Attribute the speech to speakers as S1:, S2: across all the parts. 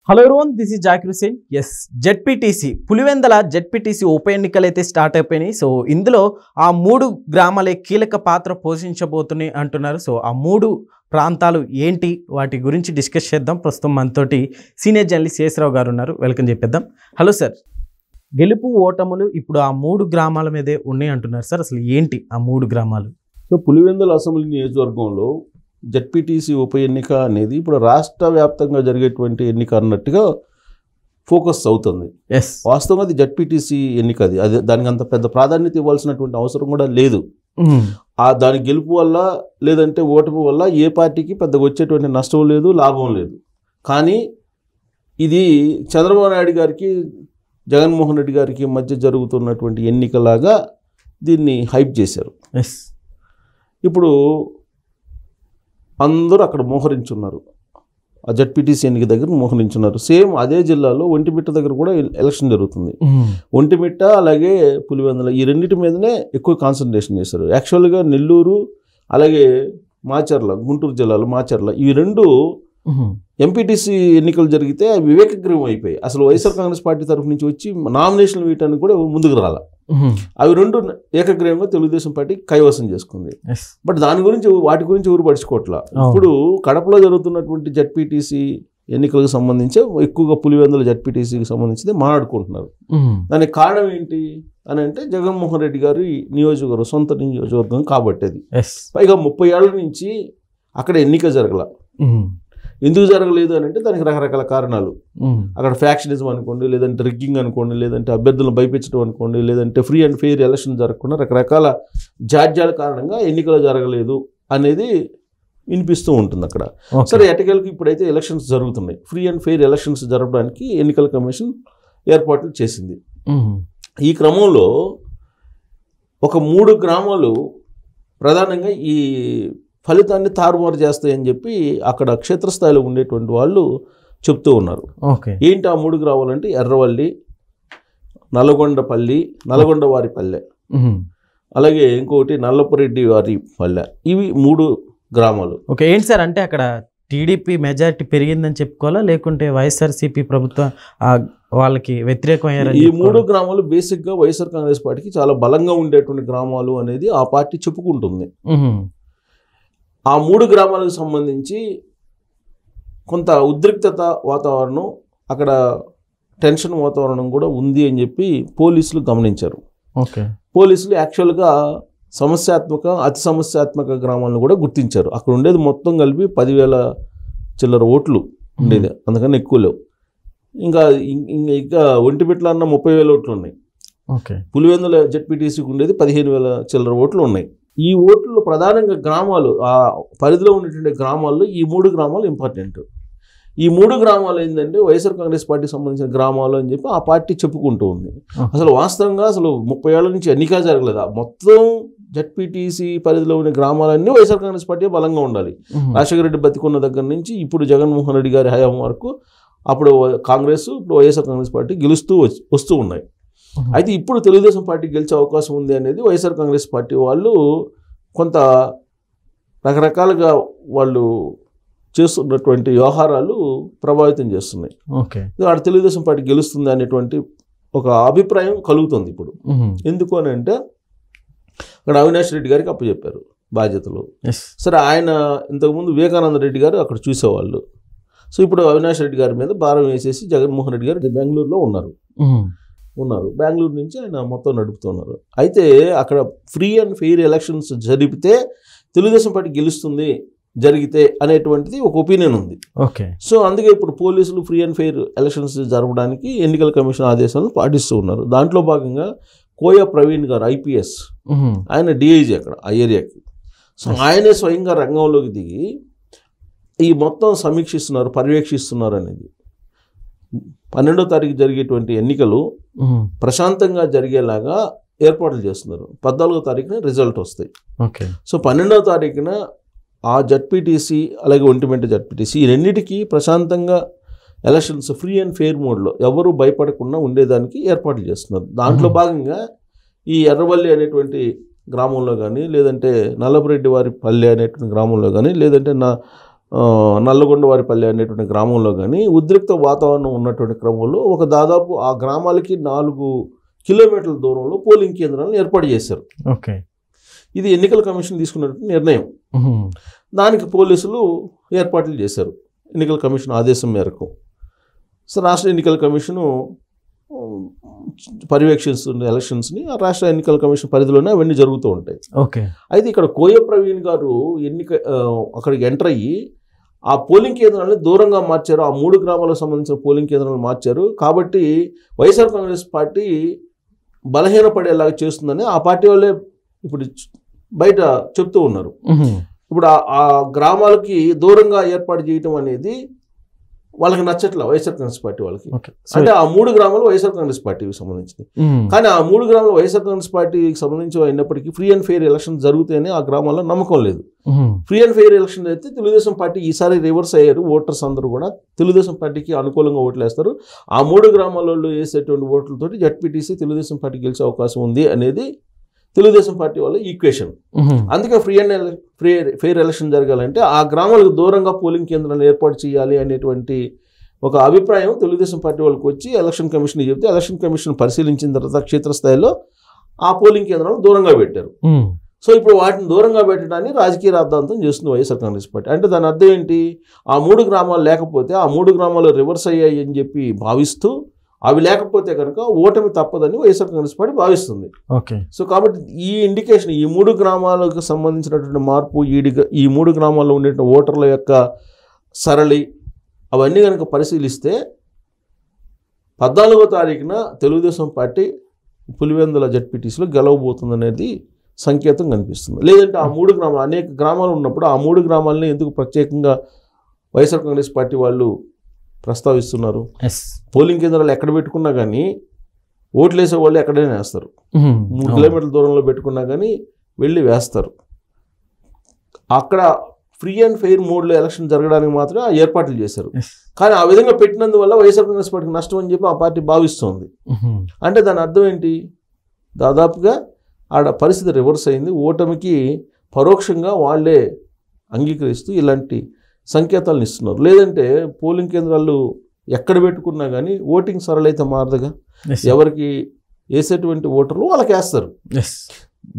S1: Hello everyone, this is Zakir Hussain. ZPTC Pulivendula ZPTC ఉప ఎన్నికలు అయితే స్టార్ట్ అయిపోయినాయి. సో ఇందులో ఆ 3 గ్రామాలే కీలక పాత్ర పోషించబోతున్నాయి అంటున్నారు. సో ఆ 3 ప్రాంతాలు ఏంటి, వాటి గురించి డిస్కస్ చేద్దాం. ప్రస్తుతం మనతోటి సీనియర్ జర్నలిస్ట్ శేషరావు గారు ఉన్నారు. వెల్కమ్ చెప్పేద్దాం. హలో సార్, గెలుపు ఓటములు ఇప్పుడు ఆ 3 గ్రామాల మీదే ఉన్నాయి అంటున్నారు సార్. అసలు ఏంటి ఆ 3 గ్రామాలు?
S2: సో పులివెందుల అసెంబ్లీ నియోజకవర్గంలో జెడ్పీటీసీ ఉప ఎన్నిక అనేది ఇప్పుడు రాష్ట్ర వ్యాప్తంగా జరిగేటువంటి ఎన్నిక అన్నట్టుగా ఫోకస్ అవుతుంది. వాస్తవంగా అది జెడ్పీటీసీ ఎన్నిక, అది దానికి అంత పెద్ద ప్రాధాన్యత ఇవ్వాల్సినటువంటి అవసరం కూడా లేదు. దాని గెలుపు వల్ల లేదంటే ఓటమి వల్ల ఏ పార్టీకి పెద్దగా వచ్చేటువంటి నష్టం లేదు, లాభం లేదు. కానీ ఇది చంద్రబాబు నాయుడు గారికి జగన్మోహన్ రెడ్డి గారికి మధ్య జరుగుతున్నటువంటి ఎన్నికలాగా దీన్ని హైప్ చేశారు. ఇప్పుడు అందరూ అక్కడ మోహరించున్నారు, ఆ జెడ్పీటీసీ ఎన్నిక దగ్గర మోహరించున్నారు. సేమ్ అదే జిల్లాలో ఒంటిమిట్ట దగ్గర కూడా ఎలక్షన్ జరుగుతుంది. ఒంటిమిట్ట అలాగే పులివెందుల ఈ రెండింటి మీదనే ఎక్కువ కాన్సన్ట్రేషన్ చేశారు. యాక్చువల్గా నెల్లూరు అలాగే మాచర్ల, గుంటూరు జిల్లాలో మాచర్ల, ఈ 2 ఎంపీటీసీ ఎన్నికలు జరిగితే వివేకగ్రీవం అయిపోయాయి. అసలు వైఎస్ఆర్ కాంగ్రెస్ పార్టీ తరఫు నుంచి వచ్చి నామినేషన్ వేయటానికి కూడా ముందుకు రాల. అవి 2 ఏకగ్రీవంగా తెలుగుదేశం పార్టీ కైవసం చేసుకుంది. బట్ వాటి గురించి ఎవరు పడుచుకోవట్లా. ఇప్పుడు కడపలో జరుగుతున్నటువంటి జెడ్పీటీసీ ఎన్నికలకు సంబంధించి ఎక్కువగా పులివెందుల జెడ్పీటీసీకి సంబంధించి మాట్లాడుకుంటున్నారు. దానికి కారణం ఏంటి అని అంటే జగన్మోహన్ రెడ్డి గారి నియోజకవర్గం, సొంత నియోజకవర్గం కాబట్టి. అది పైగా 30 ఏళ్ల నుంచి అక్కడ ఎన్నిక జరగల. ఎందుకు జరగలేదు అని అంటే దానికి రకరకాల కారణాలు. అక్కడ ఫ్యాక్షనిజం అనుకోండి, లేదంటే రిగ్గింగ్ అనుకోండి, లేదంటే అభ్యర్థులను భయపెట్టడం అనుకోండి, లేదంటే ఫ్రీ అండ్ ఫెయిర్ ఎలక్షన్ జరగకుండా రకరకాల జాడ్యాల కారణంగా ఎన్నికలు జరగలేదు అనేది వినిపిస్తూ ఉంటుంది అక్కడ. సరే, ఎటకేలకు ఇప్పుడైతే ఎలక్షన్స్ జరుగుతున్నాయి. ఫ్రీ అండ్ ఫెయిర్ ఎలక్షన్స్ జరపడానికి ఎన్నికల కమిషన్ ఏర్పాట్లు చేసింది. ఈ క్రమంలో ఒక 3 గ్రామాలు ప్రధానంగా ఈ ఫలితాన్ని తారుమారు చేస్తాయని చెప్పి అక్కడ క్షేత్రస్థాయిలో ఉండేటువంటి వాళ్ళు చెప్తూ ఉన్నారు. ఏంటి ఆ 3 గ్రామాలు అంటే ఎర్రవల్లి, నల్లగొండవారిపల్లె, అలాగే ఇంకొకటి నల్లపురెడ్డి వారి పల్లె. ఇవి 3 గ్రామాలు.
S1: ఏంటి సార్ అంటే అక్కడ టీడీపీ మెజారిటీ పెరిగిందని చెప్పుకోవాలా, లేకుంటే వైఎస్ఆర్సీపీ ప్రభుత్వం వాళ్ళకి వ్యతిరేకమయ్యారని?
S2: ఈ 3 గ్రామాలు బేసిక్గా వైఎస్ఆర్ కాంగ్రెస్ పార్టీకి చాలా బలంగా ఉండేటువంటి గ్రామాలు అనేది ఆ పార్టీ చెప్పుకుంటుంది. ఆ 3 గ్రామాలకు సంబంధించి కొంత ఉద్రిక్తత వాతావరణం, అక్కడ టెన్షన్ వాతావరణం కూడా ఉంది అని చెప్పి పోలీసులు గమనించారు. పోలీసులు యాక్చువల్గా అతి సమస్యాత్మక గ్రామాలను కూడా గుర్తించారు. అక్కడ ఉండేది మొత్తం కలిపి 10,000 చిల్లర ఓట్లు ఉండేది, అందుకని ఎక్కువ లేవు. ఇంకా ఒంటిమిట్ల అన్న 30,000 ఓట్లు ఉన్నాయి. పులివెందుల జెడ్పీటీసీకి ఉండేది 15,000 చిల్లర ఓట్లు ఉన్నాయి. ఈ ఓట్లు ప్రధానంగా గ్రామాలు, ఆ పరిధిలో ఉన్నటువంటి గ్రామాల్లో ఈ 3 గ్రామాలు ఇంపార్టెంట్. ఈ 3 గ్రామాలు ఏంటంటే వైఎస్ఆర్ కాంగ్రెస్ పార్టీకి సంబంధించిన గ్రామాలు అని చెప్పి ఆ పార్టీ చెప్పుకుంటూ ఉంది. అసలు వాస్తవంగా 30 ఏళ్ల నుంచి ఎన్నిక జరగలేదు. మొత్తం జెడ్పీటీసీ పరిధిలో ఉన్న గ్రామాలన్నీ వైఎస్ఆర్ కాంగ్రెస్ పార్టీ బలంగా ఉండాలి. రాజశేఖర రెడ్డి బతికున్న దగ్గర నుంచి ఇప్పుడు జగన్మోహన్ రెడ్డి గారి హయాం వరకు అప్పుడు కాంగ్రెస్, ఇప్పుడు వైఎస్ఆర్ కాంగ్రెస్ పార్టీ గెలుస్తూ వస్తూ ఉన్నాయి. అయితే ఇప్పుడు తెలుగుదేశం పార్టీ గెలిచే అవకాశం ఉంది అనేది వైఎస్ఆర్ కాంగ్రెస్ పార్టీ వాళ్ళు కొంత రకరకాలుగా వాళ్ళు చేస్తున్నటువంటి వ్యవహారాలు ప్రభావితం చేస్తున్నాయి. ఆడ తెలుగుదేశం పార్టీ గెలుస్తుంది అనేటువంటి ఒక అభిప్రాయం కలుగుతుంది ఇప్పుడు. ఎందుకు అని అంటే అక్కడ అవినాష్ రెడ్డి గారికి అప్పచెప్పారు బాధ్యతలు. సరే, ఆయన ఇంతకుముందు వివేకానంద రెడ్డి గారు అక్కడ చూసేవాళ్ళు. సో ఇప్పుడు అవినాష్ రెడ్డి గారి మీద భారం వేసేసి జగన్మోహన్ రెడ్డి గారు బెంగళూరులో ఉన్నారు. బెంగళూరు నుంచి ఆయన మొత్తం నడుపుతున్నారు. అయితే అక్కడ ఫ్రీ అండ్ ఫెయిర్ ఎలక్షన్స్ జరిపితే తెలుగుదేశం పార్టీ గెలుస్తుంది జరిగితే అనేటువంటిది ఒక ఒపీనియన్ ఉంది. సో అందుకే ఇప్పుడు పోలీసులు ఫ్రీ అండ్ ఫెయిర్ ఎలక్షన్స్ జరపడానికి ఎన్నికల కమిషన్ ఆదేశాలను పాటిస్తూ ఉన్నారు. దాంట్లో భాగంగా కోయ ప్రవీణ్ గారు IPS, ఆయన DIG అక్కడ ఆ ఏరియాకి. సో ఆయనే స్వయంగా రంగంలోకి దిగి ఈ మొత్తం సమీక్షిస్తున్నారు, పర్యవేక్షిస్తున్నారు అనేది. 12వ తారీఖు జరిగేటువంటి ఎన్నికలు ప్రశాంతంగా జరిగేలాగా ఏర్పాట్లు చేస్తున్నారు. 14వ తారీఖున రిజల్ట్ వస్తాయి. సో 12వ తారీఖున ఆ జెడ్పీటీసీ అలాగే ఒంటిమిట్ట జెడ్పీటీసీ ఈ రెండింటికి ప్రశాంతంగా ఎలక్షన్స్ ఫ్రీ అండ్ ఫెయిర్ మోడ్లో ఎవరు భయపడకుండా ఉండేదానికి ఏర్పాట్లు చేస్తున్నారు. దాంట్లో భాగంగా ఈ ఎర్రవల్లి అనేటువంటి గ్రామంలో కానీ, లేదంటే నల్లపురెడ్డి వారి పల్లె అనేటువంటి గ్రామంలో కానీ, లేదంటే నల్లగొండవారిపల్లి అనేటువంటి గ్రామంలో కానీ ఉద్రిక్త వాతావరణం ఉన్నటువంటి క్రమంలో ఒక దాదాపు ఆ గ్రామాలకి 4 కిలోమీటర్ల దూరంలో పోలింగ్ కేంద్రాలను ఏర్పాటు చేశారు.
S1: ఓకే,
S2: ఇది ఎన్నికల కమిషన్ తీసుకున్నటువంటి నిర్ణయం. దానికి పోలీసులు ఏర్పాట్లు చేశారు ఎన్నికల కమిషన్ ఆదేశం మేరకు. సో రాష్ట్ర ఎన్నికల కమిషను పర్యవేక్షిస్తున్న ఎలక్షన్స్ని ఆ రాష్ట్ర ఎన్నికల కమిషన్ పరిధిలోనే అవన్నీ జరుగుతూ ఉంటాయి.
S1: ఓకే,
S2: అయితే ఇక్కడ కోయ ప్రవీణ్ గారు అక్కడికి ఎంటర్ అయ్యి ఆ పోలింగ్ కేంద్రాలను దూరంగా మార్చారు. ఆ 3 గ్రామాలకు సంబంధించిన పోలింగ్ కేంద్రాలను మార్చారు. కాబట్టి వైఎస్ఆర్ కాంగ్రెస్ పార్టీ బలహీనపడేలాగా చేస్తుందని ఆ పార్టీ వాళ్ళే ఇప్పుడు బయట చెప్తూ ఉన్నారు. ఇప్పుడు ఆ గ్రామాలకి దూరంగా ఏర్పాటు చేయటం అనేది వాళ్ళకి నచ్చట్ల వైఎస్ఆర్ కాంగ్రెస్ పార్టీ వాళ్ళకి. అంటే ఆ 3 గ్రామాలు వైఎస్ఆర్ కాంగ్రెస్ పార్టీకి సంబంధించినవి. కానీ ఆ 3 గ్రామాలు వైఎస్ఆర్ కాంగ్రెస్ పార్టీకి సంబంధించి అయినప్పటికీ ఫ్రీ అండ్ ఫెయిర్ ఎలక్షన్ జరుగుతాయని ఆ గ్రామాల్లో నమ్మకం లేదు. ఫ్రీ అండ్ ఫెయిర్ ఎలక్షన్ అయితే తెలుగుదేశం పార్టీ ఈసారి రివర్స్ అయ్యారు. ఓటర్స్ అందరూ కూడా తెలుగుదేశం పార్టీకి అనుకూలంగా ఓట్లు వేస్తారు. ఆ 3 గ్రామాలలో వేసేటువంటి ఓట్లతోటి జడ్పీటీసీ తెలుగుదేశం పార్టీ గెలిచే అవకాశం ఉంది అనేది తెలుగుదేశం పార్టీ వాళ్ళ ఈక్వేషన్. అందుకే ఫ్రీ అండ్ ఫెయిర్ ఎలక్షన్ జరగాలంటే ఆ గ్రామాలకు దూరంగా పోలింగ్ కేంద్రాలను ఏర్పాటు చేయాలి అనేటువంటి ఒక అభిప్రాయం తెలుగుదేశం పార్టీ వాళ్ళకి వచ్చి ఎలక్షన్ కమిషన్ చెప్తే ఎలక్షన్ కమిషన్ పరిశీలించిన తర్వాత క్షేత్రస్థాయిలో ఆ పోలింగ్ కేంద్రాలను దూరంగా పెట్టారు. సో ఇప్పుడు వాటిని దూరంగా పెట్టడాన్ని రాజకీయ రాద్ధాంతం చేస్తుంది వైఎస్ఆర్ కాంగ్రెస్ పార్టీ. అంటే దాని అర్థం ఏంటి? ఆ 3 గ్రామాలు లేకపోతే ఆ 3 గ్రామాలు రివర్స్ అయ్యాయి అని చెప్పి భావిస్తూ అవి లేకపోతే కనుక ఓటమి తప్పదని వైఎస్ఆర్ కాంగ్రెస్ పార్టీ భావిస్తుంది.
S1: ఓకే,
S2: సో కాబట్టి ఈ ఇండికేషన్ ఈ 3 గ్రామాలకు సంబంధించినటువంటి మార్పు ఈ 3 గ్రామాల్లో ఉండే ఓటర్ల యొక్క సరళి అవన్నీ కనుక పరిశీలిస్తే 14వ తారీఖున తెలుగుదేశం పార్టీ పులివెందుల జడ్పీటీసీలో గెలవబోతుందనేది సంకేతం కనిపిస్తుంది. లేదంటే ఆ 3 గ్రామాలు అనేక గ్రామాలు ఉన్నప్పుడు ఆ 3 గ్రామాలని ఎందుకు ప్రత్యేకంగా వైఎస్ఆర్ కాంగ్రెస్ పార్టీ వాళ్ళు ప్రస్తావిస్తున్నారు? పోలింగ్ కేంద్రాలు ఎక్కడ పెట్టుకున్నా కానీ ఓట్లు వేసే వాళ్ళు ఎక్కడైనా వేస్తారు. 3 కిలోమీటర్ల దూరంలో పెట్టుకున్నా కానీ వెళ్ళి వేస్తారు. అక్కడ ఫ్రీ అండ్ ఫెయిర్ మోడ్లో ఎలక్షన్ జరగడానికి మాత్రమే ఆ ఏర్పాట్లు చేశారు. కానీ ఆ విధంగా పెట్టినందువల్ల వైఎస్ఆర్ కాంగ్రెస్ పార్టీకి నష్టం అని చెప్పి ఆ పార్టీ భావిస్తోంది. అంటే దాని అర్థం ఏంటి? దాదాపుగా ఆడ పరిస్థితి రివర్స్ అయింది. ఓటమికి పరోక్షంగా వాళ్ళే అంగీకరిస్తూ ఇలాంటి సంకేతాలను ఇస్తున్నారు. లేదంటే పోలింగ్ కేంద్రాలు ఎక్కడ పెట్టుకున్నా కానీ ఓటింగ్ సరళైతే మారదుగా. ఎవరికి వేసేటువంటి ఓటర్లు వాళ్ళకి వేస్తారు.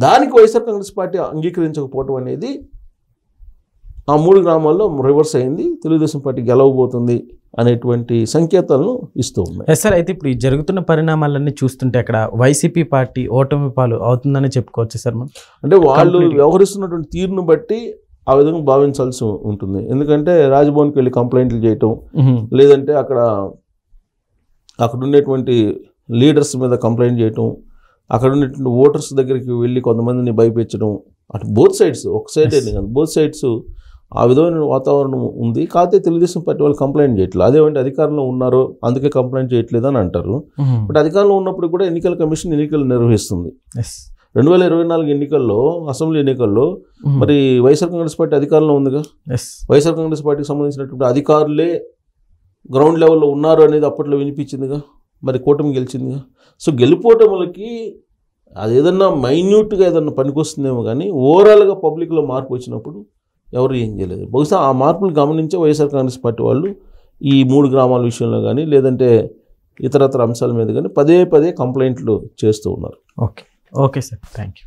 S2: దానికి వైఎస్ఆర్ కాంగ్రెస్ పార్టీ అంగీకరించకపోవడం అనేది ఆ 3 గ్రామాల్లో రివర్స్ అయింది. తెలుగుదేశం పార్టీ గెలవబోతుంది అనేటువంటి సంకేతాలను ఇస్తూ ఉన్నాయి.
S1: సార్, అయితే ఇప్పుడు ఈ జరుగుతున్న పరిణామాలన్నీ చూస్తుంటే అక్కడ వైసీపీ పార్టీ ఓటమి పాలు అవుతుందని చెప్పుకోవచ్చు సార్ మనం. అంటే
S2: వాళ్ళు వ్యవహరిస్తున్నటువంటి తీరును బట్టి ఆ విధంగా భావించాల్సి ఉంటుంది. ఎందుకంటే రాజ్భవన్కి వెళ్ళి కంప్లైంట్లు చేయటం, లేదంటే అక్కడ ఉండేటువంటి లీడర్స్ మీద కంప్లైంట్ చేయటం, అక్కడ ఉండేటువంటి ఓటర్స్ దగ్గరికి వెళ్ళి కొంతమందిని భయపెట్టడం, అటు బోత్ సైడ్స్, ఒక సైడ్ కాదు బోత్ సైడ్స్ ఆ విధమైన వాతావరణం ఉంది. కాకపోతే తెలుగుదేశం పార్టీ వాళ్ళు కంప్లైంట్ చేయట్లేదు. అదేమంటే అధికారంలో ఉన్నారు అందుకే కంప్లైంట్ చేయట్లేదు అని అంటారు. బట్ అధికారంలో ఉన్నప్పుడు కూడా ఎన్నికల కమిషన్ ఎన్నికలు నిర్వహిస్తుంది. 2024 ఎన్నికల్లో, అసెంబ్లీ ఎన్నికల్లో మరి వైఎస్ఆర్ కాంగ్రెస్ పార్టీ అధికారంలో ఉందిగా. వైఎస్ఆర్ కాంగ్రెస్ పార్టీకి సంబంధించినటువంటి అధికారులే గ్రౌండ్ లెవెల్లో ఉన్నారు అనేది అప్పట్లో వినిపించిందిగా. మరి కూటమి గెలిచిందిగా. సో గెలుపోటములకి అది ఏదన్నా మైన్యూట్గా ఏదన్నా పనికొస్తుందేమో కానీ ఓవరాల్గా పబ్లిక్లో మార్పు వచ్చినప్పుడు ఎవరు ఏం చేయలేదు. బహుశా ఆ మార్పులు గమనించే వైఎస్ఆర్ కాంగ్రెస్ పార్టీ వాళ్ళు ఈ 3 గ్రామాల విషయంలో కానీ లేదంటే ఇతరత్ర అంశాల మీద కానీ పదే కంప్లైంట్లు చేస్తూ ఉన్నారు.
S1: Okay sir, thank you.